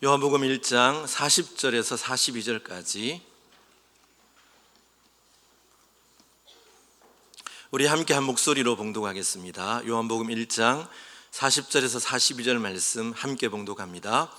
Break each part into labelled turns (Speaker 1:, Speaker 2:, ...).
Speaker 1: 요한복음 1장 40절에서 42절까지 우리 함께 한 목소리로 봉독하겠습니다. 요한복음 1장 40절에서 42절 말씀 함께 봉독합니다.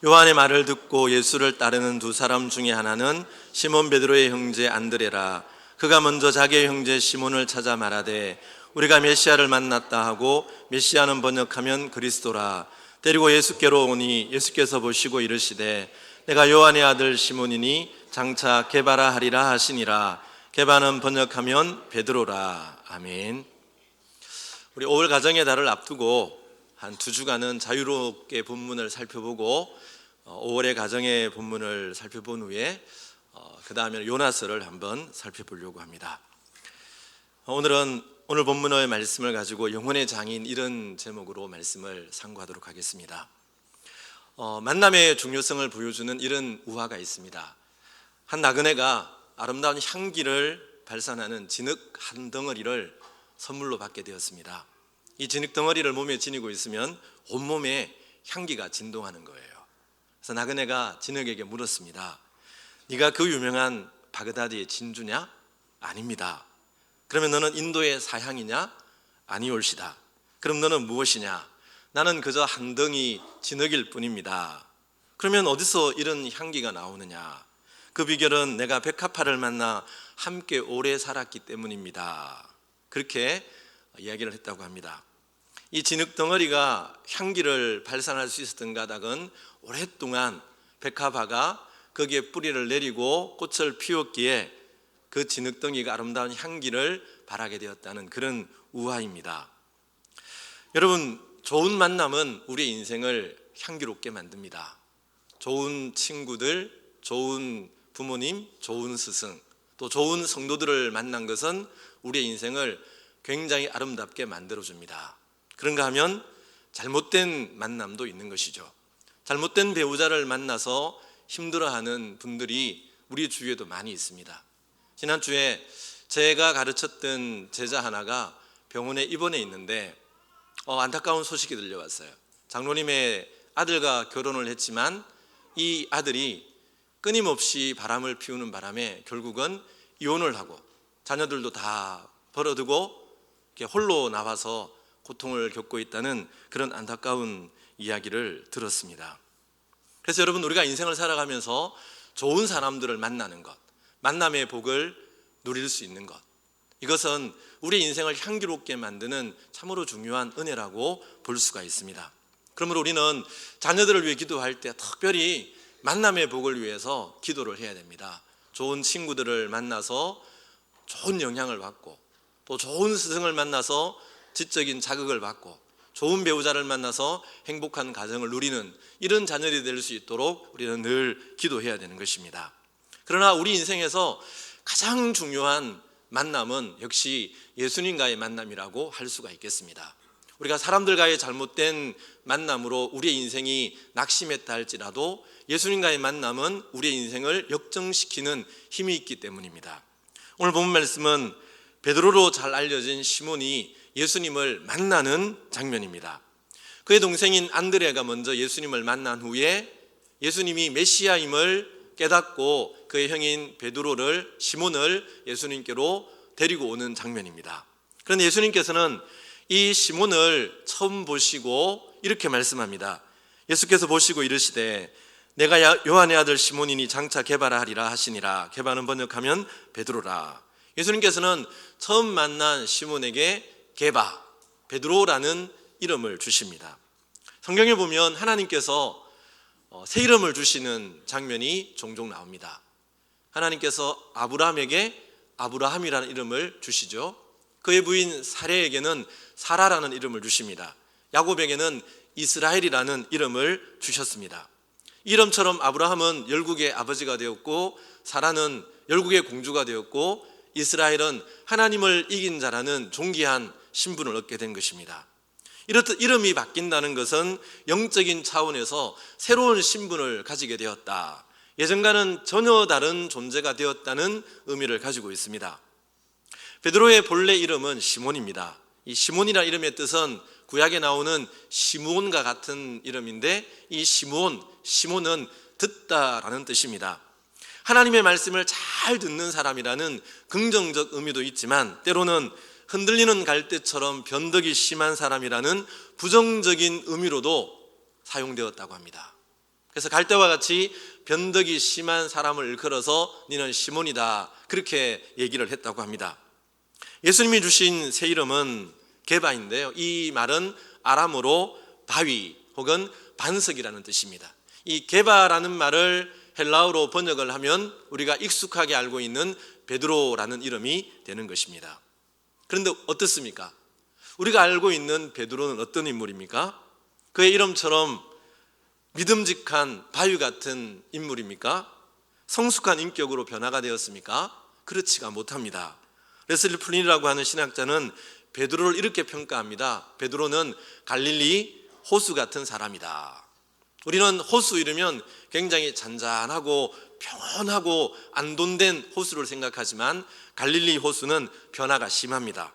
Speaker 1: 요한의 말을 듣고 예수를 따르는 두 사람 중에 하나는 시몬 베드로의 형제 안드레라. 그가 먼저 자기의 형제 시몬을 찾아 말하되 우리가 메시아를 만났다 하고, 메시아는 번역하면 그리스도라. 데리고 예수께로 오니 예수께서 보시고 이르시되 내가 요한의 아들 시몬이니 장차 게바라 하리라 하시니라. 게바는 번역하면 베드로라. 아멘. 우리 5월 가정의 달을 앞두고 한 2주간은 자유롭게 본문을 살펴보고 5월의 가정의 본문을 살펴본 후에 그 다음에 요나서를 한번 살펴보려고 합니다. 오늘 본문의 말씀을 가지고 영혼의 장인, 이런 제목으로 말씀을 상고하도록 하겠습니다. 만남의 중요성을 보여주는 이런 우화가 있습니다. 한 나그네가 아름다운 향기를 발산하는 진흙 한 덩어리를 선물로 받게 되었습니다. 이 진흙 덩어리를 몸에 지니고 있으면 온몸에 향기가 진동하는 거예요. 그래서 나그네가 진흙에게 물었습니다. 네가 그 유명한 바그다디의 진주냐? 아닙니다. 그러면 너는 인도의 사향이냐? 아니올시다. 그럼 너는 무엇이냐? 나는 그저 한 덩이 진흙일 뿐입니다. 그러면 어디서 이런 향기가 나오느냐? 그 비결은 내가 백합화를 만나 함께 오래 살았기 때문입니다. 그렇게 이야기를 했다고 합니다. 이 진흙 덩어리가 향기를 발산할 수 있었던 까닭은 오랫동안 백합화가 거기에 뿌리를 내리고 꽃을 피웠기에 그 진흙덩이가 아름다운 향기를 발하게 되었다는 그런 우화입니다. 여러분, 좋은 만남은 우리의 인생을 향기롭게 만듭니다. 좋은 친구들, 좋은 부모님, 좋은 스승, 또 좋은 성도들을 만난 것은 우리의 인생을 굉장히 아름답게 만들어줍니다. 그런가 하면 잘못된 만남도 있는 것이죠. 잘못된 배우자를 만나서 힘들어하는 분들이 우리 주위에도 많이 있습니다. 지난주에 제가 가르쳤던 제자 하나가 병원에 입원해 있는데 안타까운 소식이 들려왔어요. 장로님의 아들과 결혼을 했지만 이 아들이 끊임없이 바람을 피우는 바람에 결국은 이혼을 하고 자녀들도 다 버려두고 홀로 나와서 고통을 겪고 있다는 그런 안타까운 이야기를 들었습니다. 그래서 여러분, 우리가 인생을 살아가면서 좋은 사람들을 만나는 것, 만남의 복을 누릴 수 있는 것, 이것은 우리 인생을 향기롭게 만드는 참으로 중요한 은혜라고 볼 수가 있습니다. 그러므로 우리는 자녀들을 위해 기도할 때 특별히 만남의 복을 위해서 기도를 해야 됩니다. 좋은 친구들을 만나서 좋은 영향을 받고, 또 좋은 스승을 만나서 지적인 자극을 받고, 좋은 배우자를 만나서 행복한 가정을 누리는 이런 자녀들이 될 수 있도록 우리는 늘 기도해야 되는 것입니다. 그러나 우리 인생에서 가장 중요한 만남은 역시 예수님과의 만남이라고 할 수가 있겠습니다. 우리가 사람들과의 잘못된 만남으로 우리의 인생이 낙심했다 할지라도 예수님과의 만남은 우리의 인생을 역정시키는 힘이 있기 때문입니다. 오늘 본문 말씀은 베드로로 잘 알려진 시몬이 예수님을 만나는 장면입니다. 그의 동생인 안드레가 먼저 예수님을 만난 후에 예수님이 메시아임을 깨닫고 그의 형인 베드로를, 시몬을 예수님께로 데리고 오는 장면입니다. 그런데 예수님께서는 이 시몬을 처음 보시고 이렇게 말씀합니다. 예수께서 보시고 이르시되 내가 요한의 아들 시몬이니 장차 게바라 하리라 하시니라. 게바는 번역하면 베드로라. 예수님께서는 처음 만난 시몬에게 게바, 베드로라는 이름을 주십니다. 성경에 보면 하나님께서 새 이름을 주시는 장면이 종종 나옵니다. 하나님께서 아브라함에게 아브라함이라는 이름을 주시죠. 그의 부인 사레에게는 사라라는 이름을 주십니다. 야곱에게는 이스라엘이라는 이름을 주셨습니다. 이름처럼 아브라함은 열국의 아버지가 되었고, 사라는 열국의 공주가 되었고, 이스라엘은 하나님을 이긴 자라는 존귀한 신분을 얻게 된 것입니다. 이렇듯 이름이 바뀐다는 것은 영적인 차원에서 새로운 신분을 가지게 되었다, 예전과는 전혀 다른 존재가 되었다는 의미를 가지고 있습니다. 베드로의 본래 이름은 시몬입니다. 이 시몬이라는 이름의 뜻은 구약에 나오는 시므온과 같은 이름인데, 이 시몬은 듣다라는 뜻입니다. 하나님의 말씀을 잘 듣는 사람이라는 긍정적 의미도 있지만, 때로는 흔들리는 갈대처럼 변덕이 심한 사람이라는 부정적인 의미로도 사용되었다고 합니다. 그래서 갈대와 같이 변덕이 심한 사람을 일컬어서 너는 시몬이다, 그렇게 얘기를 했다고 합니다. 예수님이 주신 새 이름은 게바인데요, 이 말은 아람어로 바위 혹은 반석이라는 뜻입니다. 이 게바라는 말을 헬라어로 번역을 하면 우리가 익숙하게 알고 있는 베드로라는 이름이 되는 것입니다. 그런데 어떻습니까? 우리가 알고 있는 베드로는 어떤 인물입니까? 그의 이름처럼 믿음직한 바위 같은 인물입니까? 성숙한 인격으로 변화가 되었습니까? 그렇지가 못합니다. 레슬리 플린이라고 하는 신학자는 베드로를 이렇게 평가합니다. 베드로는 갈릴리 호수 같은 사람이다. 우리는 호수 이르면 굉장히 잔잔하고 평온하고 안돈된 호수를 생각하지만, 갈릴리 호수는 변화가 심합니다.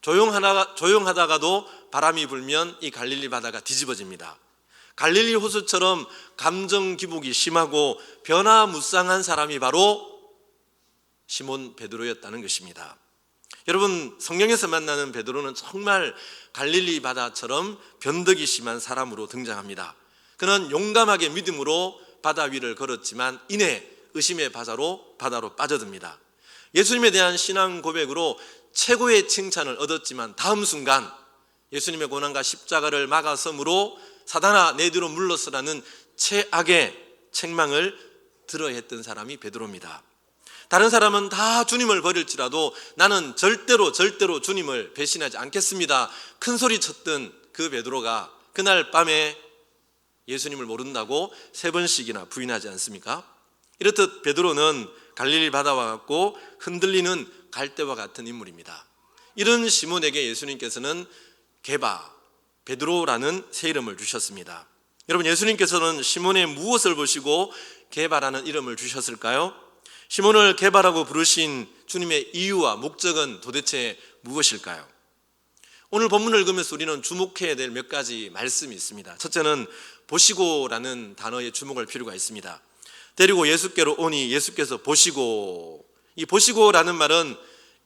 Speaker 1: 조용하다가도 바람이 불면 이 갈릴리 바다가 뒤집어집니다. 갈릴리 호수처럼 감정 기복이 심하고 변화무쌍한 사람이 바로 시몬 베드로였다는 것입니다. 여러분, 성경에서 만나는 베드로는 정말 갈릴리 바다처럼 변덕이 심한 사람으로 등장합니다. 그는 용감하게 믿음으로 바다 위를 걸었지만 이내 의심의 바다로 빠져듭니다. 예수님에 대한 신앙 고백으로 최고의 칭찬을 얻었지만 다음 순간 예수님의 고난과 십자가를 막아섬으로 사단아 내 뒤로 물러서라는 최악의 책망을 들어야 했던 사람이 베드로입니다. 다른 사람은 다 주님을 버릴지라도 나는 절대로 주님을 배신하지 않겠습니다, 큰 소리 쳤던 그 베드로가 그날 밤에 예수님을 모른다고 3번씩이나 부인하지 않습니까? 이렇듯 베드로는 갈릴리 바다와 같고 흔들리는 갈대와 같은 인물입니다. 이런 시몬에게 예수님께서는 게바, 베드로라는 새 이름을 주셨습니다. 여러분, 예수님께서는 시몬의 무엇을 보시고 게바라는 이름을 주셨을까요? 시몬을 게바라고 부르신 주님의 이유와 목적은 도대체 무엇일까요? 오늘 본문을 읽으면서 우리는 주목해야 될 몇 가지 말씀이 있습니다. 첫째는 보시고라는 단어에 주목할 필요가 있습니다. 데리고 예수께로 오니 예수께서 보시고, 이 보시고라는 말은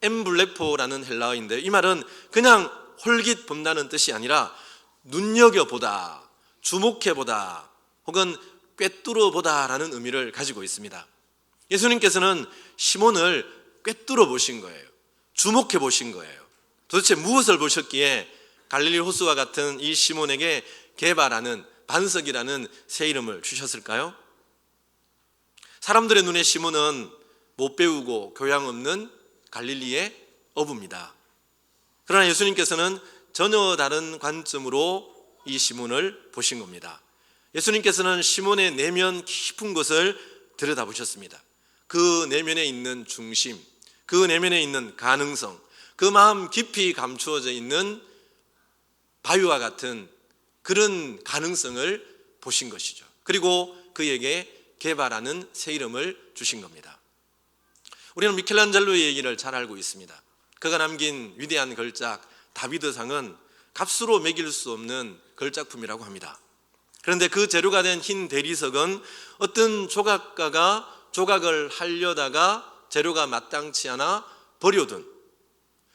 Speaker 1: 엠블레포라는 헬라어인데, 이 말은 그냥 홀깃 본다는 뜻이 아니라 눈여겨보다, 주목해보다 혹은 꿰뚫어보다라는 의미를 가지고 있습니다. 예수님께서는 시몬을 꿰뚫어 보신 거예요. 주목해 보신 거예요. 도대체 무엇을 보셨기에 갈릴리 호수와 같은 이 시몬에게 게바라는, 반석이라는 새 이름을 주셨을까요? 사람들의 눈에 시몬은 못 배우고 교양 없는 갈릴리의 어부입니다. 그러나 예수님께서는 전혀 다른 관점으로 이 시몬을 보신 겁니다. 예수님께서는 시몬의 내면 깊은 것을 들여다보셨습니다. 그 내면에 있는 중심, 그 내면에 있는 가능성, 그 마음 깊이 감추어져 있는 바위와 같은 그런 가능성을 보신 것이죠. 그리고 그에게 게바라는 새 이름을 주신 겁니다. 우리는 미켈란젤로의 얘기를 잘 알고 있습니다. 그가 남긴 위대한 걸작 다비드상은 값으로 매길 수 없는 걸작품이라고 합니다. 그런데 그 재료가 된 흰 대리석은 어떤 조각가가 조각을 하려다가 재료가 마땅치 않아 버려둔,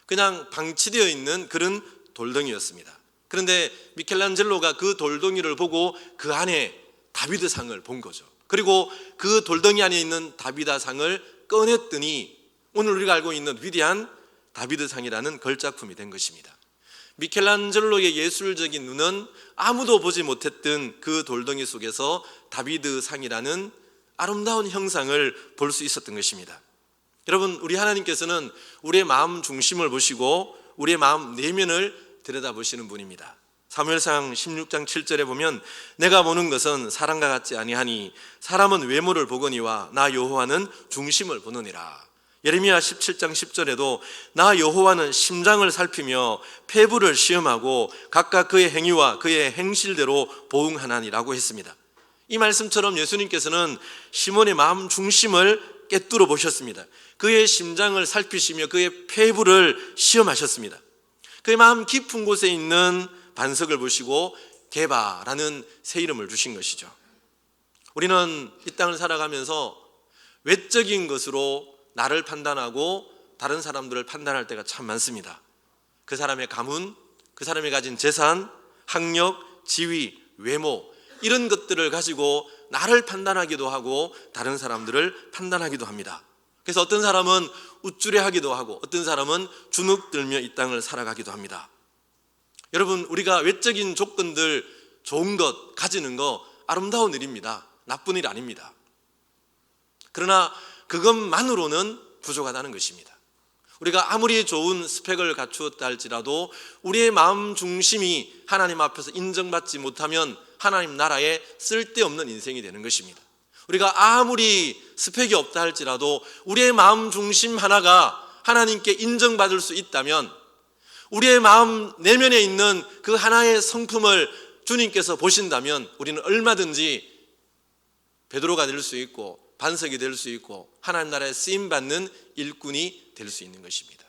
Speaker 1: 그냥 방치되어 있는 그런 돌덩이였습니다. 그런데 미켈란젤로가 그 돌덩이를 보고 그 안에 다비드상을 본 거죠. 그리고 그 돌덩이 안에 있는 다비드상을 꺼냈더니 오늘 우리가 알고 있는 위대한 다비드상이라는 걸작품이 된 것입니다. 미켈란젤로의 예술적인 눈은 아무도 보지 못했던 그 돌덩이 속에서 다비드상이라는 아름다운 형상을 볼 수 있었던 것입니다. 여러분, 우리 하나님께서는 우리의 마음 중심을 보시고 우리의 마음 내면을 들여다보시는 분입니다. 사무엘상 16장 7절에 보면 내가 보는 것은 사람과 같지 아니하니 사람은 외모를 보거니와 나 여호와는 중심을 보느니라. 예레미야 17장 10절에도 나 여호와는 심장을 살피며 폐부를 시험하고 각각 그의 행위와 그의 행실대로 보응하나니라고 했습니다. 이 말씀처럼 예수님께서는 시몬의 마음 중심을 꿰뚫어 보셨습니다. 그의 심장을 살피시며 그의 폐부를 시험하셨습니다. 그의 마음 깊은 곳에 있는 반석을 보시고 게바라는 새 이름을 주신 것이죠. 우리는 이 땅을 살아가면서 외적인 것으로 나를 판단하고 다른 사람들을 판단할 때가 참 많습니다. 그 사람의 가문, 그 사람이 가진 재산, 학력, 지위, 외모, 이런 것들을 가지고 나를 판단하기도 하고 다른 사람들을 판단하기도 합니다. 그래서 어떤 사람은 우쭐해하기도 하고 어떤 사람은 주눅들며 이 땅을 살아가기도 합니다. 여러분, 우리가 외적인 조건들 좋은 것 가지는 거 아름다운 일입니다. 나쁜 일 아닙니다. 그러나 그것만으로는 부족하다는 것입니다. 우리가 아무리 좋은 스펙을 갖추었다 할지라도 우리의 마음 중심이 하나님 앞에서 인정받지 못하면 하나님 나라에 쓸데없는 인생이 되는 것입니다. 우리가 아무리 스펙이 없다 할지라도 우리의 마음 중심 하나가 하나님께 인정받을 수 있다면 우리의 마음 내면에 있는 그 하나의 성품을 주님께서 보신다면 우리는 얼마든지 베드로가 될 수 있고 반석이 될 수 있고 하나님 나라에 쓰임받는 일꾼이 될 수 있는 것입니다.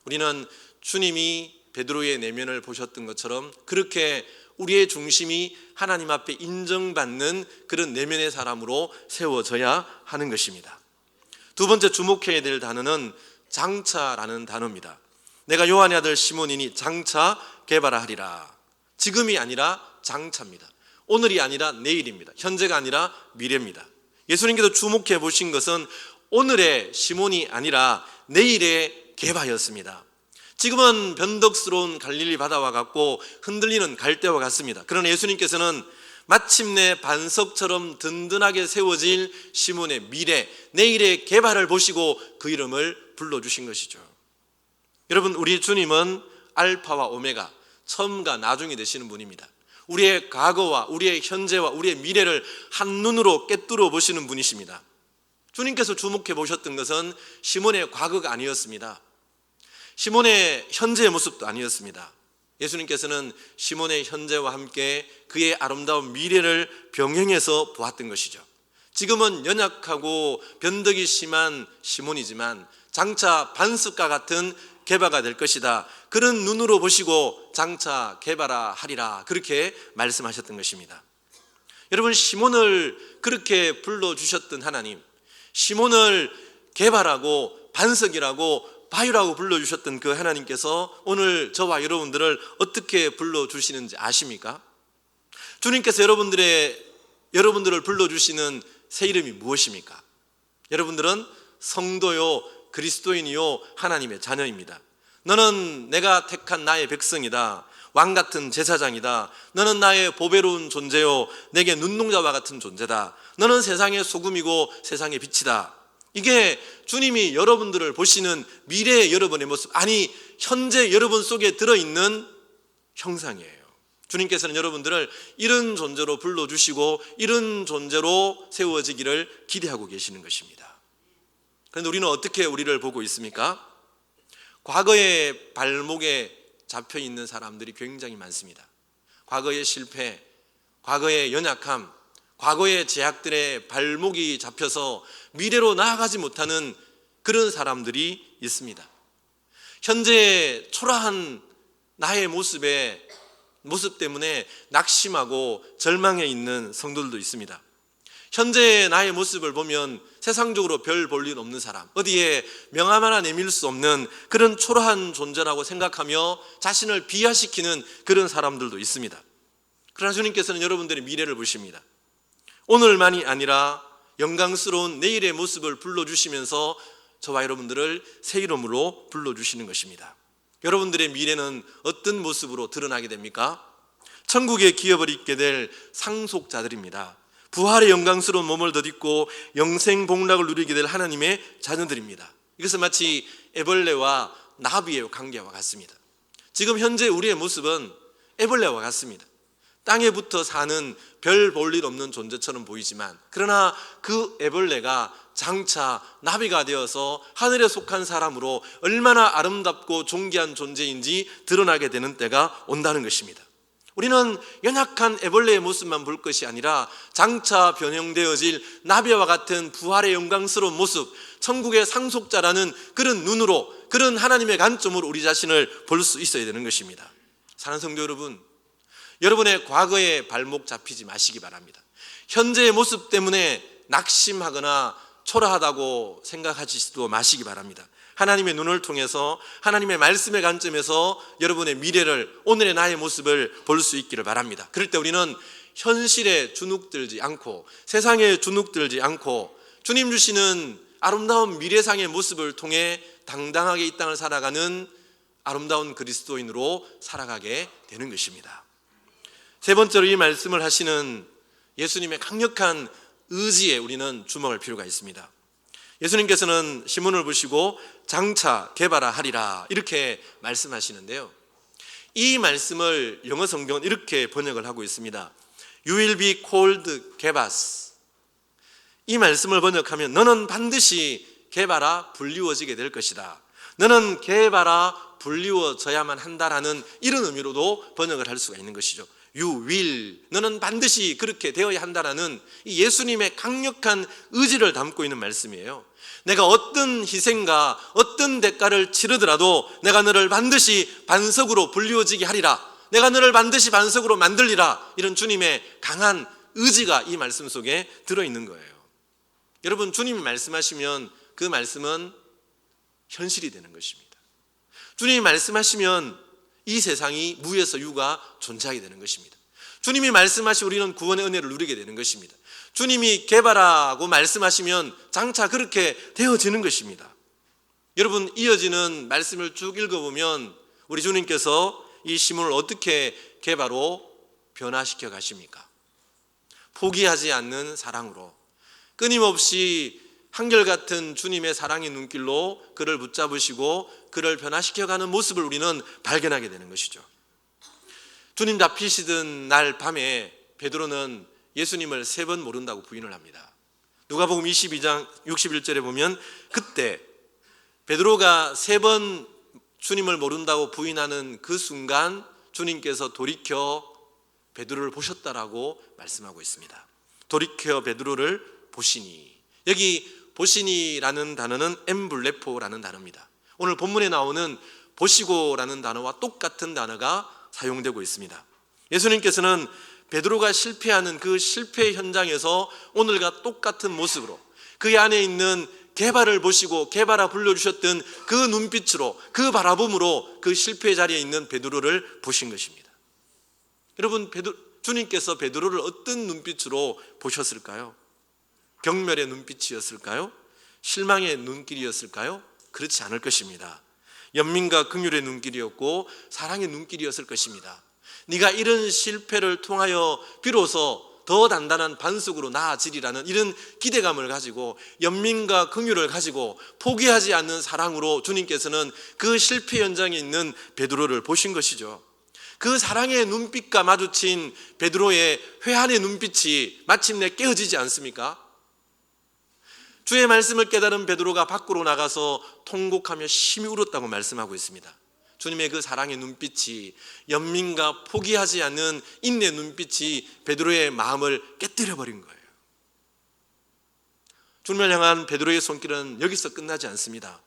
Speaker 1: 우리는 주님이 베드로의 내면을 보셨던 것처럼 그렇게 우리의 중심이 하나님 앞에 인정받는 그런 내면의 사람으로 세워져야 하는 것입니다. 두 번째 주목해야 될 단어는 장차라는 단어입니다. 내가 요한의 아들 시몬이니 장차 게바라 하리라. 지금이 아니라 장차입니다. 오늘이 아니라 내일입니다. 현재가 아니라 미래입니다. 예수님께서 주목해 보신 것은 오늘의 시몬이 아니라 내일의 게바였습니다. 지금은 변덕스러운 갈릴리 바다와 같고 흔들리는 갈대와 같습니다. 그러나 예수님께서는 마침내 반석처럼 든든하게 세워질 시몬의 미래, 내일의 게바를 보시고 그 이름을 불러주신 것이죠. 여러분, 우리 주님은 알파와 오메가, 처음과 나중이 되시는 분입니다. 우리의 과거와 우리의 현재와 우리의 미래를 한눈으로 꿰뚫어 보시는 분이십니다. 주님께서 주목해 보셨던 것은 시몬의 과거가 아니었습니다. 시몬의 현재의 모습도 아니었습니다. 예수님께서는 시몬의 현재와 함께 그의 아름다운 미래를 병행해서 보았던 것이죠. 지금은 연약하고 변덕이 심한 시몬이지만 장차 반석과 같은 게바가 될 것이다. 그런 눈으로 보시고 장차 게바라 하리라 그렇게 말씀하셨던 것입니다. 여러분, 시몬을 그렇게 불러주셨던 하나님, 시몬을 게바라고 반석이라고 바위라고 불러주셨던 그 하나님께서 오늘 저와 여러분들을 어떻게 불러주시는지 아십니까? 주님께서 여러분들을 불러주시는 새 이름이 무엇입니까? 여러분들은 성도요, 그리스도인이요, 하나님의 자녀입니다. 너는 내가 택한 나의 백성이다. 왕같은 제사장이다. 너는 나의 보배로운 존재요, 내게 눈동자와 같은 존재다. 너는 세상의 소금이고 세상의 빛이다. 이게 주님이 여러분들을 보시는 미래의 여러분의 모습, 아니 현재 여러분 속에 들어있는 형상이에요. 주님께서는 여러분들을 이런 존재로 불러주시고 이런 존재로 세워지기를 기대하고 계시는 것입니다. 그런데 우리는 어떻게 우리를 보고 있습니까? 과거의 발목에 잡혀있는 사람들이 굉장히 많습니다. 과거의 실패, 과거의 연약함, 과거의 제약들의 발목이 잡혀서 미래로 나아가지 못하는 그런 사람들이 있습니다. 현재의 초라한 나의 모습 때문에 낙심하고 절망해 있는 성도들도 있습니다. 현재의 나의 모습을 보면 세상적으로 별 볼 일 없는 사람, 어디에 명함 하나 내밀 수 없는 그런 초라한 존재라고 생각하며 자신을 비하시키는 그런 사람들도 있습니다. 그러나 주님께서는 여러분들의 미래를 보십니다. 오늘만이 아니라 영광스러운 내일의 모습을 불러주시면서 저와 여러분들을 새 이름으로 불러주시는 것입니다. 여러분들의 미래는 어떤 모습으로 드러나게 됩니까? 천국의 기업을 입게 될 상속자들입니다. 부활의 영광스러운 몸을 덧입고 영생 복락을 누리게 될 하나님의 자녀들입니다. 이것은 마치 애벌레와 나비의 관계와 같습니다. 지금 현재 우리의 모습은 애벌레와 같습니다. 땅에 붙어 사는 별 볼 일 없는 존재처럼 보이지만, 그러나 그 애벌레가 장차 나비가 되어서 하늘에 속한 사람으로 얼마나 아름답고 존귀한 존재인지 드러나게 되는 때가 온다는 것입니다. 우리는 연약한 애벌레의 모습만 볼 것이 아니라 장차 변형되어질 나비와 같은 부활의 영광스러운 모습, 천국의 상속자라는 그런 눈으로, 그런 하나님의 관점으로 우리 자신을 볼 수 있어야 되는 것입니다. 사랑하는 성도 여러분, 여러분의 과거의 발목 잡히지 마시기 바랍니다. 현재의 모습 때문에 낙심하거나 초라하다고 생각하지도 마시기 바랍니다. 하나님의 눈을 통해서 하나님의 말씀의 관점에서 여러분의 미래를, 오늘의 나의 모습을 볼 수 있기를 바랍니다. 그럴 때 우리는 현실에 주눅들지 않고, 세상에 주눅들지 않고, 주님 주시는 아름다운 미래상의 모습을 통해 당당하게 이 땅을 살아가는 아름다운 그리스도인으로 살아가게 되는 것입니다. 세 번째로 이 말씀을 하시는 예수님의 강력한 의지에 우리는 주목할 필요가 있습니다. 예수님께서는 시몬을 보시고 장차 개발하리라 이렇게 말씀하시는데요, 이 말씀을 영어 성경은 이렇게 번역을 하고 있습니다. You will be called Gebas. 이 말씀을 번역하면 너는 반드시 개발아 불리워지게 될 것이다, 너는 개발아 불리워져야만 한다라는 이런 의미로도 번역을 할 수가 있는 것이죠. You will, 너는 반드시 그렇게 되어야 한다라는 이 예수님의 강력한 의지를 담고 있는 말씀이에요. 내가 어떤 희생과 어떤 대가를 치르더라도 내가 너를 반드시 반석으로 불리워지게 하리라, 내가 너를 반드시 반석으로 만들리라, 이런 주님의 강한 의지가 이 말씀 속에 들어있는 거예요. 여러분, 주님이 말씀하시면 그 말씀은 현실이 되는 것입니다. 주님이 말씀하시면 이 세상이 무에서 유가 존재하게 되는 것입니다. 주님이 말씀하시면 우리는 구원의 은혜를 누리게 되는 것입니다. 주님이 개발하고 말씀하시면 장차 그렇게 되어지는 것입니다. 여러분, 이어지는 말씀을 쭉 읽어보면 우리 주님께서 이 시몬을 어떻게 개발로 변화시켜 가십니까? 포기하지 않는 사랑으로, 끊임없이 한결같은 주님의 사랑의 눈길로 그를 붙잡으시고 그를 변화시켜가는 모습을 우리는 발견하게 되는 것이죠. 주님 잡히시던 날 밤에 베드로는 예수님을 3번 모른다고 부인을 합니다. 누가복음 22장 61절에 보면 그때 베드로가 3번 주님을 모른다고 부인하는 그 순간 주님께서 돌이켜 베드로를 보셨다라고 말씀하고 있습니다. 돌이켜 베드로를 보시니, 여기 보시니라는 단어는 엠블레포라는 단어입니다. 오늘 본문에 나오는 보시고라는 단어와 똑같은 단어가 사용되고 있습니다. 예수님께서는 베드로가 실패하는 그 실패 현장에서 오늘과 똑같은 모습으로 그 안에 있는 개발을 보시고 개발아 불러주셨던 그 눈빛으로, 그 바라봄으로 그 실패 자리에 있는 베드로를 보신 것입니다. 여러분, 주님께서 베드로를 어떤 눈빛으로 보셨을까요? 경멸의 눈빛이었을까요? 실망의 눈길이었을까요? 그렇지 않을 것입니다. 연민과 긍휼의 눈길이었고 사랑의 눈길이었을 것입니다. 네가 이런 실패를 통하여 비로소 더 단단한 반석으로 나아지리라는 이런 기대감을 가지고 연민과 긍휼을 가지고 포기하지 않는 사랑으로 주님께서는 그 실패 현장에 있는 베드로를 보신 것이죠. 그 사랑의 눈빛과 마주친 베드로의 회한의 눈빛이 마침내 깨어지지 않습니까? 주의 말씀을 깨달은 베드로가 밖으로 나가서 통곡하며 심히 울었다고 말씀하고 있습니다. 주님의 그 사랑의 눈빛이, 연민과 포기하지 않는 인내 눈빛이 베드로의 마음을 깨뜨려 버린 거예요. 주님을 향한 베드로의 손길은 여기서 끝나지 않습니다.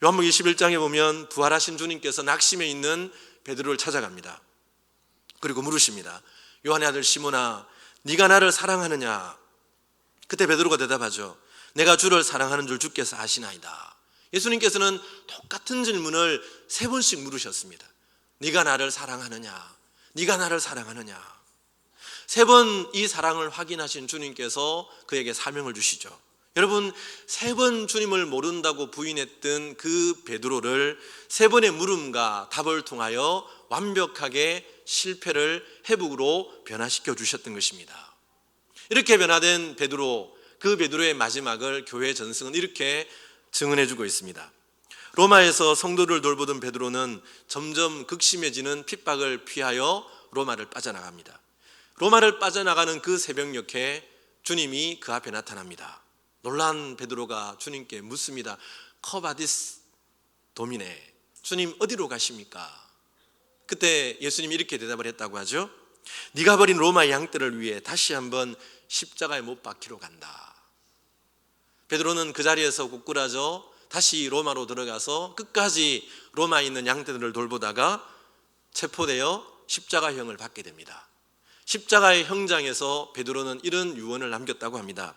Speaker 1: 요한복음 21장에 보면 부활하신 주님께서 낙심해 있는 베드로를 찾아갑니다. 그리고 물으십니다. 요한의 아들 시몬아, 네가 나를 사랑하느냐? 그때 베드로가 대답하죠. 내가 주를 사랑하는 줄 주께서 아시나이다. 예수님께서는 똑같은 질문을 3번씩 물으셨습니다. 네가 나를 사랑하느냐? 네가 나를 사랑하느냐? 3번 이 사랑을 확인하신 주님께서 그에게 사명을 주시죠. 여러분, 3번 주님을 모른다고 부인했던 그 베드로를 3번의 물음과 답을 통하여 완벽하게 실패를 회복으로 변화시켜 주셨던 것입니다. 이렇게 변화된 베드로, 그 베드로의 마지막을 교회 전승은 이렇게 증언해 주고 있습니다. 로마에서 성도를 돌보던 베드로는 점점 극심해지는 핍박을 피하여 로마를 빠져나갑니다. 로마를 빠져나가는 그 새벽녘에 주님이 그 앞에 나타납니다. 놀란 베드로가 주님께 묻습니다. 커바디스 도미네, 주님 어디로 가십니까? 그때 예수님이 이렇게 대답을 했다고 하죠. 네가 버린 로마 양떼를 위해 다시 한번 십자가에 못 박히러 간다. 베드로는 그 자리에서 굳건하죠. 다시 로마로 들어가서 끝까지 로마에 있는 양떼들을 돌보다가 체포되어 십자가형을 받게 됩니다. 십자가의 형장에서 베드로는 이런 유언을 남겼다고 합니다.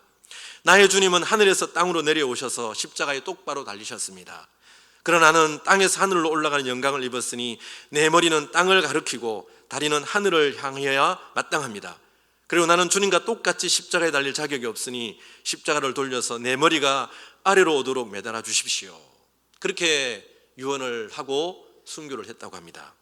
Speaker 1: 나의 주님은 하늘에서 땅으로 내려오셔서 십자가에 똑바로 달리셨습니다. 그러나 나는 땅에서 하늘로 올라가는 영광을 입었으니 내 머리는 땅을 가리키고 다리는 하늘을 향해야 마땅합니다. 그리고 나는 주님과 똑같이 십자가에 달릴 자격이 없으니 십자가를 돌려서 내 머리가 아래로 오도록 매달아 주십시오. 그렇게 유언을 하고 순교를 했다고 합니다.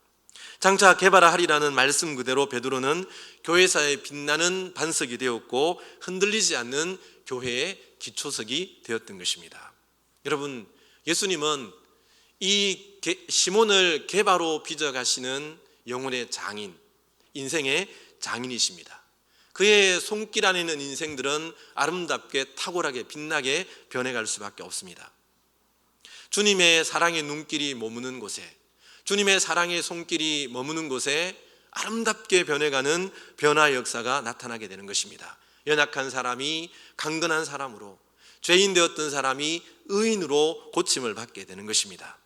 Speaker 1: 장차 개바라 하리라는 말씀 그대로 베드로는 교회사에 빛나는 반석이 되었고 흔들리지 않는 교회의 기초석이 되었던 것입니다. 여러분, 예수님은 이 시몬을 개바로 빚어가시는 영혼의 장인, 인생의 장인이십니다. 그의 손길 안에 있는 인생들은 아름답게 탁월하게 빛나게 변해갈 수밖에 없습니다. 주님의 사랑의 눈길이 머무는 곳에, 주님의 사랑의 손길이 머무는 곳에 아름답게 변해가는 변화의 역사가 나타나게 되는 것입니다. 연약한 사람이 강건한 사람으로, 죄인 되었던 사람이 의인으로 고침을 받게 되는 것입니다.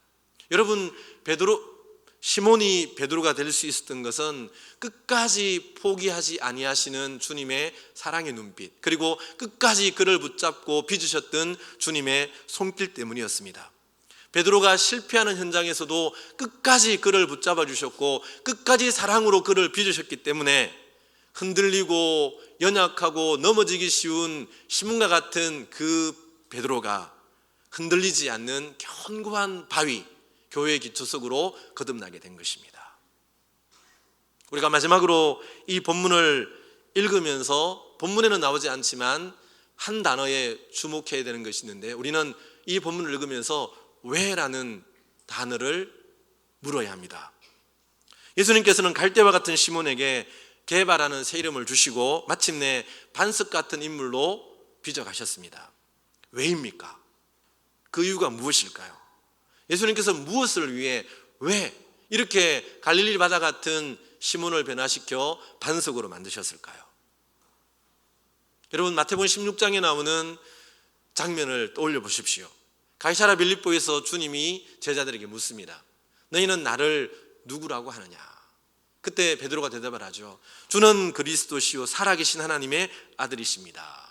Speaker 1: 여러분, 시몬이 베드로가 될 수 있었던 것은 끝까지 포기하지 아니하시는 주님의 사랑의 눈빛, 그리고 끝까지 그를 붙잡고 빚으셨던 주님의 손길 때문이었습니다. 베드로가 실패하는 현장에서도 끝까지 그를 붙잡아 주셨고 끝까지 사랑으로 그를 빚으셨기 때문에 흔들리고 연약하고 넘어지기 쉬운 시몬과 같은 그 베드로가 흔들리지 않는 견고한 바위, 교회의 기초석으로 거듭나게 된 것입니다. 우리가 마지막으로 이 본문을 읽으면서, 본문에는 나오지 않지만 한 단어에 주목해야 되는 것이 있는데, 우리는 이 본문을 읽으면서 왜라는 단어를 물어야 합니다. 예수님께서는 갈대와 같은 시몬에게 게바라는 새 이름을 주시고 마침내 반석 같은 인물로 빚어가셨습니다. 왜입니까? 그 이유가 무엇일까요? 예수님께서 무엇을 위해, 왜 이렇게 갈릴리 바다 같은 시몬을 변화시켜 반석으로 만드셨을까요? 여러분, 마태복음 16장에 나오는 장면을 떠올려 보십시오. 가이사랴 빌립보에서 주님이 제자들에게 묻습니다. 너희는 나를 누구라고 하느냐? 그때 베드로가 대답을 하죠. 주는 그리스도시요 살아계신 하나님의 아들이십니다.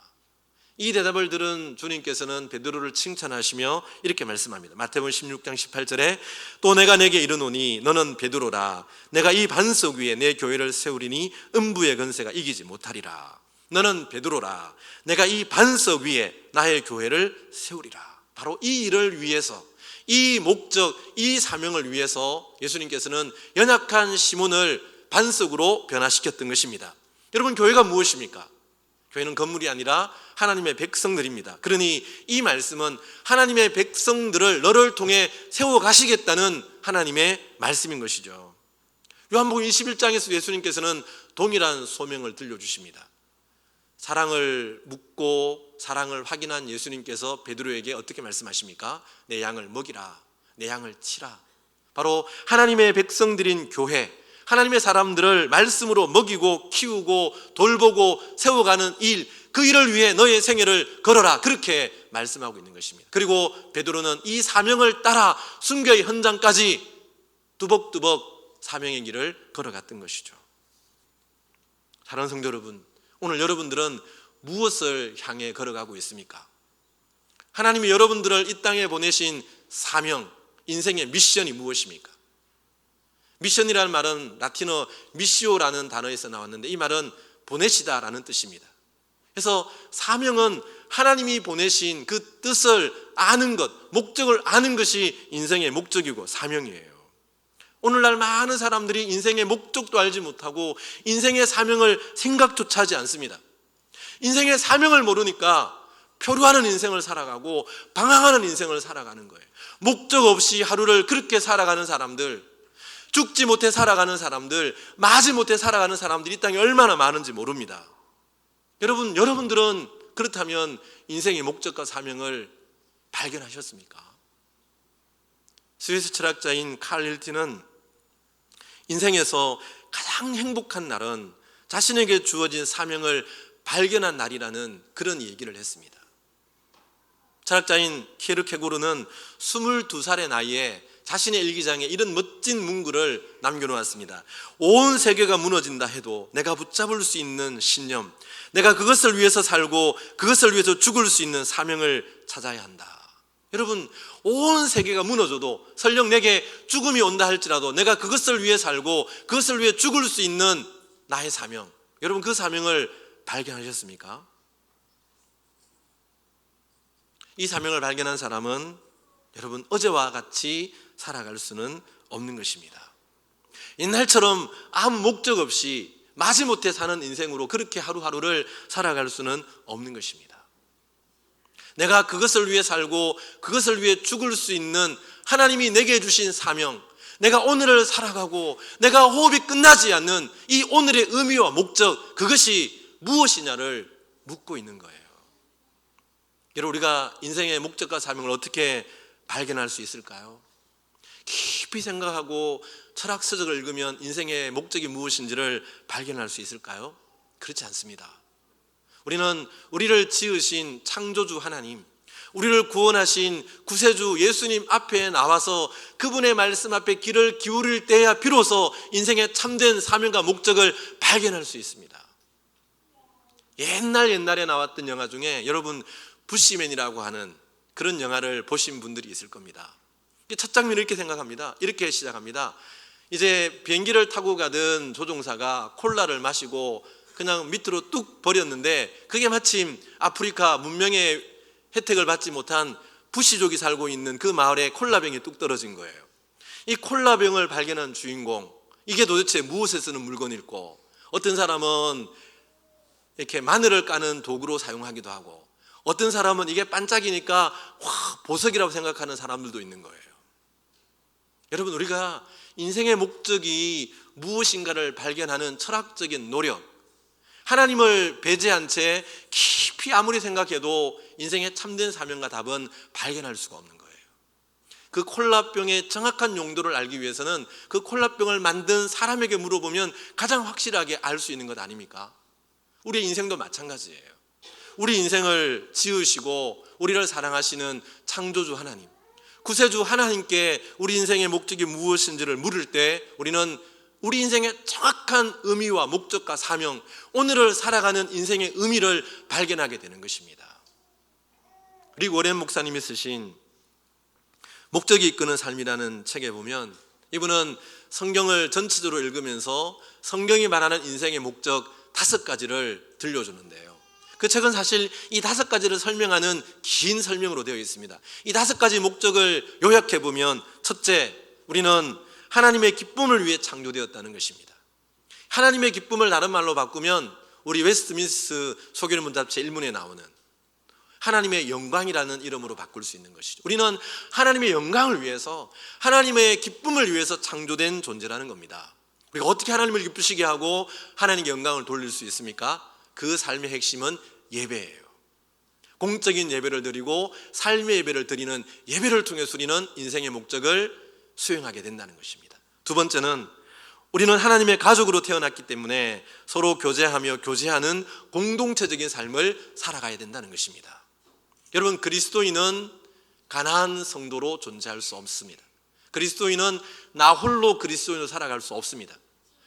Speaker 1: 이 대답을 들은 주님께서는 베드로를 칭찬하시며 이렇게 말씀합니다. 마태복음 16장 18절에 또 내가 내게 이르노니 너는 베드로라. 내가 이 반석 위에 내 교회를 세우리니 음부의 권세가 이기지 못하리라. 너는 베드로라. 내가 이 반석 위에 나의 교회를 세우리라. 바로 이 일을 위해서, 이 목적, 이 사명을 위해서 예수님께서는 연약한 시몬을 반석으로 변화시켰던 것입니다. 여러분, 교회가 무엇입니까? 교회는 건물이 아니라 하나님의 백성들입니다. 그러니 이 말씀은 하나님의 백성들을 너를 통해 세워가시겠다는 하나님의 말씀인 것이죠. 요한복음 21장에서 예수님께서는 동일한 소명을 들려주십니다. 사랑을 묻고 사랑을 확인한 예수님께서 베드로에게 어떻게 말씀하십니까? 내 양을 먹이라, 내 양을 치라. 바로 하나님의 백성들인 교회, 하나님의 사람들을 말씀으로 먹이고 키우고 돌보고 세워가는 일, 그 일을 위해 너의 생애를 걸어라, 그렇게 말씀하고 있는 것입니다. 그리고 베드로는 이 사명을 따라 순교의 현장까지 뚜벅뚜벅 사명의 길을 걸어갔던 것이죠. 사랑하는 성도 여러분, 오늘 여러분들은 무엇을 향해 걸어가고 있습니까? 하나님이 여러분들을 이 땅에 보내신 사명, 인생의 미션이 무엇입니까? 미션이라는 말은 라틴어 미시오라는 단어에서 나왔는데 이 말은 보내시다라는 뜻입니다. 그래서 사명은 하나님이 보내신 그 뜻을 아는 것, 목적을 아는 것이 인생의 목적이고 사명이에요. 오늘날 많은 사람들이 인생의 목적도 알지 못하고 인생의 사명을 생각조차 하지 않습니다. 인생의 사명을 모르니까 표류하는 인생을 살아가고 방황하는 인생을 살아가는 거예요. 목적 없이 하루를 그렇게 살아가는 사람들, 죽지 못해 살아가는 사람들, 마지 못해 살아가는 사람들이 이 땅에 얼마나 많은지 모릅니다. 여러분들은 그렇다면 인생의 목적과 사명을 발견하셨습니까? 스위스 철학자인 칼 힐티는 인생에서 가장 행복한 날은 자신에게 주어진 사명을 발견한 날이라는 그런 얘기를 했습니다. 철학자인 키에르케고르는 22살의 나이에 자신의 일기장에 이런 멋진 문구를 남겨놓았습니다. 온 세계가 무너진다 해도 내가 붙잡을 수 있는 신념, 내가 그것을 위해서 살고 그것을 위해서 죽을 수 있는 사명을 찾아야 한다. 여러분, 온 세계가 무너져도 설령 내게 죽음이 온다 할지라도 내가 그것을 위해 살고 그것을 위해 죽을 수 있는 나의 사명, 여러분 그 사명을 발견하셨습니까? 이 사명을 발견한 사람은 여러분 어제와 같이 살아갈 수는 없는 것입니다. 옛날처럼 아무 목적 없이 마지못해 사는 인생으로 그렇게 하루하루를 살아갈 수는 없는 것입니다. 내가 그것을 위해 살고 그것을 위해 죽을 수 있는 하나님이 내게 주신 사명, 내가 오늘을 살아가고 내가 호흡이 끝나지 않는 이 오늘의 의미와 목적, 그것이 무엇이냐를 묻고 있는 거예요. 여러분, 우리가 인생의 목적과 사명을 어떻게 발견할 수 있을까요? 깊이 생각하고 철학 서적을 읽으면 인생의 목적이 무엇인지를 발견할 수 있을까요? 그렇지 않습니다. 우리는 우리를 지으신 창조주 하나님, 우리를 구원하신 구세주 예수님 앞에 나와서 그분의 말씀 앞에 귀를 기울일 때야 비로소 인생의 참된 사명과 목적을 발견할 수 있습니다. 옛날에 나왔던 영화 중에 여러분 부시맨이라고 하는 그런 영화를 보신 분들이 있을 겁니다. 첫 장면을 이렇게 생각합니다. 이렇게 시작합니다. 이제 비행기를 타고 가던 조종사가 콜라를 마시고 그냥 밑으로 뚝 버렸는데 그게 마침 아프리카 문명의 혜택을 받지 못한 부시족이 살고 있는 그 마을에 콜라병이 뚝 떨어진 거예요. 이 콜라병을 발견한 주인공, 이게 도대체 무엇에 쓰는 물건일까? 어떤 사람은 이렇게 마늘을 까는 도구로 사용하기도 하고, 어떤 사람은 이게 반짝이니까 보석이라고 생각하는 사람들도 있는 거예요. 여러분, 우리가 인생의 목적이 무엇인가를 발견하는 철학적인 노력, 하나님을 배제한 채 깊이 아무리 생각해도 인생의 참된 사명과 답은 발견할 수가 없는 거예요. 그 콜라병의 정확한 용도를 알기 위해서는 그 콜라병을 만든 사람에게 물어보면 가장 확실하게 알 수 있는 것 아닙니까? 우리의 인생도 마찬가지예요. 우리 인생을 지으시고 우리를 사랑하시는 창조주 하나님, 구세주 하나님께 우리 인생의 목적이 무엇인지를 물을 때 우리는 우리 인생의 정확한 의미와 목적과 사명, 오늘을 살아가는 인생의 의미를 발견하게 되는 것입니다. 그리고 워렌 목사님이 쓰신 목적이 이끄는 삶이라는 책에 보면 이분은 성경을 전체적으로 읽으면서 성경이 말하는 인생의 목적 5가지를 들려주는데요. 그 책은 사실 이 5가지를 설명하는 긴 설명으로 되어 있습니다. 이 5가지 목적을 요약해 보면, 첫째, 우리는 하나님의 기쁨을 위해 창조되었다는 것입니다. 하나님의 기쁨을 다른 말로 바꾸면 우리 웨스트민스터 소결 문답 제1문에 나오는 하나님의 영광이라는 이름으로 바꿀 수 있는 것이죠. 우리는 하나님의 영광을 위해서, 하나님의 기쁨을 위해서 창조된 존재라는 겁니다. 우리가 어떻게 하나님을 기쁘시게 하고 하나님께 영광을 돌릴 수 있습니까? 그 삶의 핵심은 예배예요. 공적인 예배를 드리고 삶의 예배를 드리는 예배를 통해서 우리는 인생의 목적을 수행하게 된다는 것입니다. 두 번째는 우리는 하나님의 가족으로 태어났기 때문에 서로 교제하며 교제하는 공동체적인 삶을 살아가야 된다는 것입니다. 여러분, 그리스도인은 가난한 성도로 존재할 수 없습니다. 그리스도인은 나 홀로 그리스도인으로 살아갈 수 없습니다.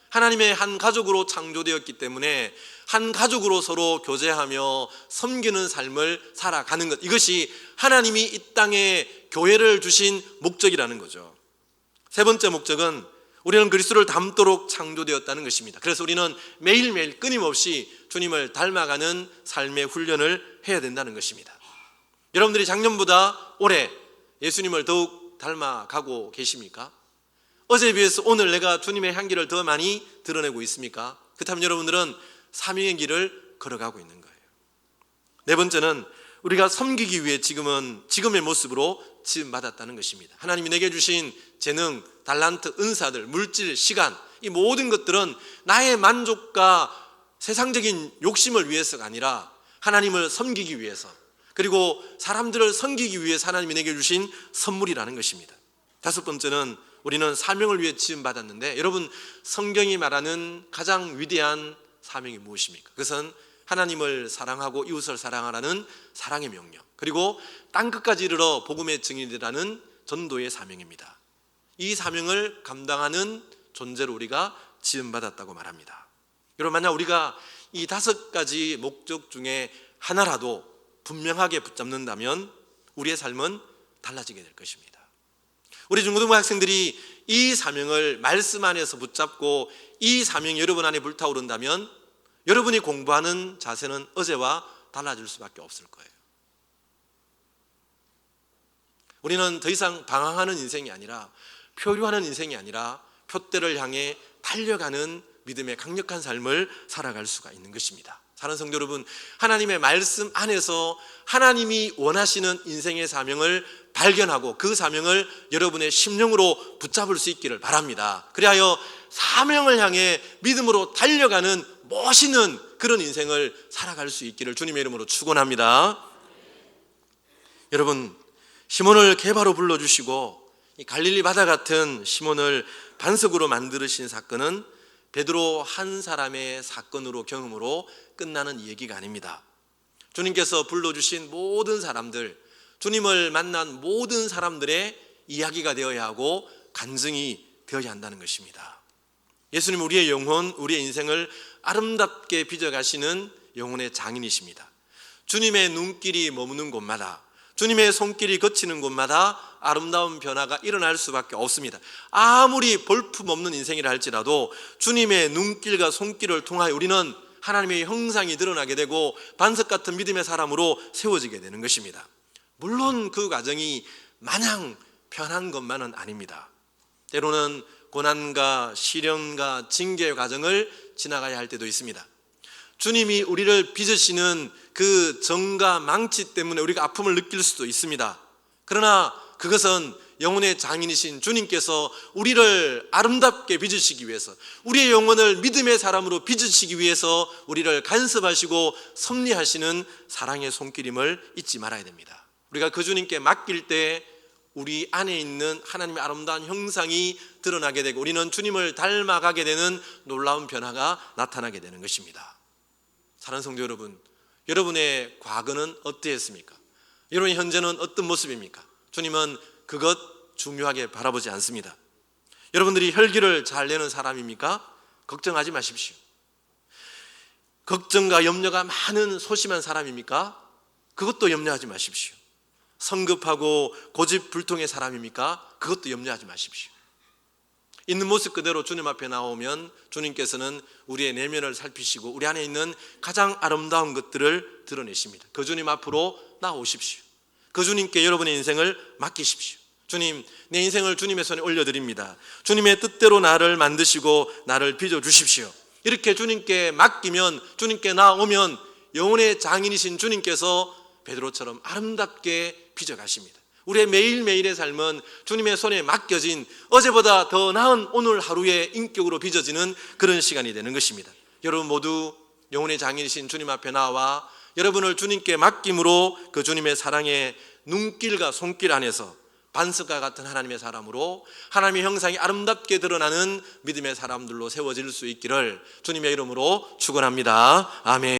Speaker 1: 하나님의 한 가족으로 창조되었기 때문에 한 가족으로 서로 교제하며 섬기는 삶을 살아가는 것, 이것이 하나님이 이 땅에 교회를 주신 목적이라는 거죠. 세 번째 목적은 우리는 그리스도를 닮도록 창조되었다는 것입니다. 그래서 우리는 매일매일 끊임없이 주님을 닮아가는 삶의 훈련을 해야 된다는 것입니다. 여러분들이 작년보다 올해 예수님을 더욱 닮아가고 계십니까? 어제에 비해서 오늘 내가 주님의 향기를 더 많이 드러내고 있습니까? 그렇다면 여러분들은 사명의 길을 걸어가고 있는 거예요. 네 번째는 우리가 섬기기 위해 지금의 모습으로 지음받았다는 것입니다. 하나님이 내게 주신 재능, 달란트, 은사들, 물질, 시간, 이 모든 것들은 나의 만족과 세상적인 욕심을 위해서가 아니라 하나님을 섬기기 위해서, 그리고 사람들을 섬기기 위해서 하나님이 내게 주신 선물이라는 것입니다. 다섯 번째는 우리는 사명을 위해 지음받았는데, 여러분, 성경이 말하는 가장 위대한 사명이 무엇입니까? 그것은 하나님을 사랑하고 이웃을 사랑하라는 사랑의 명령, 그리고 땅끝까지 이르러 복음의 증인이라는 전도의 사명입니다. 이 사명을 감당하는 존재로 우리가 지음받았다고 말합니다. 여러분, 만약 우리가 이 5가지 목적 중에 하나라도 분명하게 붙잡는다면 우리의 삶은 달라지게 될 것입니다. 우리 중고등부 학생들이 이 사명을 말씀 안에서 붙잡고 이 사명이 여러분 안에 불타오른다면 여러분이 공부하는 자세는 어제와 달라질 수밖에 없을 거예요. 우리는 더 이상 방황하는 인생이 아니라, 표류하는 인생이 아니라 표대를 향해 달려가는 믿음의 강력한 삶을 살아갈 수가 있는 것입니다. 사랑하는 성도 여러분, 하나님의 말씀 안에서 하나님이 원하시는 인생의 사명을 발견하고 그 사명을 여러분의 심령으로 붙잡을 수 있기를 바랍니다. 그리하여 사명을 향해 믿음으로 달려가는 멋있는 그런 인생을 살아갈 수 있기를 주님의 이름으로 축원합니다. 여러분, 시몬을 개바로 불러주시고 이 갈릴리 바다 같은 시몬을 반석으로 만드신 사건은 베드로 한 사람의 사건으로, 경험으로 끝나는 얘기가 아닙니다. 주님께서 불러주신 모든 사람들, 주님을 만난 모든 사람들의 이야기가 되어야 하고 간증이 되어야 한다는 것입니다. 예수님, 우리의 영혼, 우리의 인생을 아름답게 빚어가시는 영혼의 장인이십니다. 주님의 눈길이 머무는 곳마다, 주님의 손길이 거치는 곳마다 아름다운 변화가 일어날 수밖에 없습니다. 아무리 볼품없는 인생이라 할지라도 주님의 눈길과 손길을 통하여 우리는 하나님의 형상이 드러나게 되고 반석 같은 믿음의 사람으로 세워지게 되는 것입니다. 물론 그 과정이 마냥 편한 것만은 아닙니다. 때로는 고난과 시련과 징계의 과정을 지나가야 할 때도 있습니다. 주님이 우리를 빚으시는 그 정과 망치 때문에 우리가 아픔을 느낄 수도 있습니다. 그러나 그것은 영혼의 장인이신 주님께서 우리를 아름답게 빚으시기 위해서, 우리의 영혼을 믿음의 사람으로 빚으시기 위해서 우리를 간섭하시고 섭리하시는 사랑의 손길임을 잊지 말아야 됩니다. 우리가 그 주님께 맡길 때 우리 안에 있는 하나님의 아름다운 형상이 드러나게 되고 우리는 주님을 닮아가게 되는 놀라운 변화가 나타나게 되는 것입니다. 사랑하는 성도 여러분, 여러분의 과거는 어떠했습니까? 여러분의 현재는 어떤 모습입니까? 주님은 그것 중요하게 바라보지 않습니다. 여러분들이 혈기를 잘 내는 사람입니까? 걱정하지 마십시오. 걱정과 염려가 많은 소심한 사람입니까? 그것도 염려하지 마십시오. 성급하고 고집불통의 사람입니까? 그것도 염려하지 마십시오. 있는 모습 그대로 주님 앞에 나오면 주님께서는 우리의 내면을 살피시고 우리 안에 있는 가장 아름다운 것들을 드러내십니다. 그 주님 앞으로 나오십시오. 그 주님께 여러분의 인생을 맡기십시오. 주님, 내 인생을 주님의 손에 올려드립니다. 주님의 뜻대로 나를 만드시고 나를 빚어주십시오. 이렇게 주님께 맡기면, 주님께 나오면 영혼의 장인이신 주님께서 베드로처럼 아름답게 빚어가십니다. 우리의 매일매일의 삶은 주님의 손에 맡겨진 어제보다 더 나은 오늘 하루의 인격으로 빚어지는 그런 시간이 되는 것입니다. 여러분 모두 영혼의 장인이신 주님 앞에 나와 여러분을 주님께 맡김으로 그 주님의 사랑의 눈길과 손길 안에서 반석과 같은 하나님의 사람으로 하나님의 형상이 아름답게 드러나는 믿음의 사람들로 세워질 수 있기를 주님의 이름으로 축원합니다. 아멘.